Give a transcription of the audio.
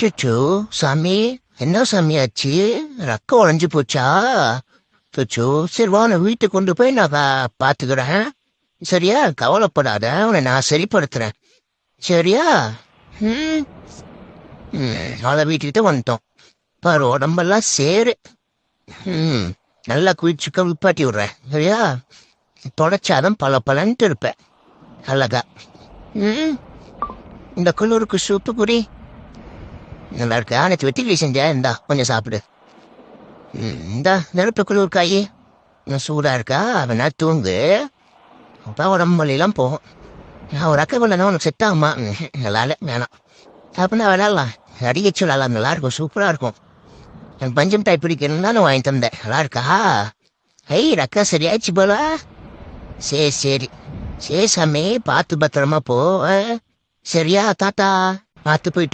அச்சோ சாமி, என்ன சாமி ஆச்சு? ரக்கம் உடைஞ்சு போச்சா? அச்சோ, சரி வா நான் வீட்டுக்கு கொண்டு போய் நான் பாத்துக்கிறேன். சரியா, கவலைப்படாத, உன்னை நான் சரிப்படுத்துறேன். சரியா? ம் அதை வீட்டுக்கிட்ட வந்துட்டோம். பாரு உடம்பெல்லாம் சேரு. ம் நல்லா குளிச்சு விப்பாட்டி விடுறேன். சரியா? தொடச்சாதான் பல பலன்ட்டு இருப்பேன் அழகா. ம் இந்த குளிருக்கு சூப்பு குடி. நல்லா இருக்கா? நேற்று வெட்டிக்கிளி செஞ்சா, இந்தா கொஞ்சம் சாப்பிடு. இந்தா நெருப்பு குளிர் காயி சூடா இருக்கா? அவனா தூங்கு, அப்போ உடம்பு வலியெல்லாம் போகும். நான் ஒரு அக்கா பண்ணா உனக்கு செட் ஆகுமா? நல்லால வேணாம். அப்படின்னா விளாட்லாம், அடிக்கச்சு விளாட்லாம், நல்லா இருக்கும், சூப்பராக இருக்கும். எனக்கு பஞ்சம் டைப் பிடிக்கணும்னா நான் வாங்கி தந்தேன். நல்லா இருக்கா? ஐய் ரக்கா சரியாச்சு போல. சரி சரி சரி சாமி, பார்த்து பத்திரமா போ. சரியா தாத்தா? பார்த்து போயிட்டு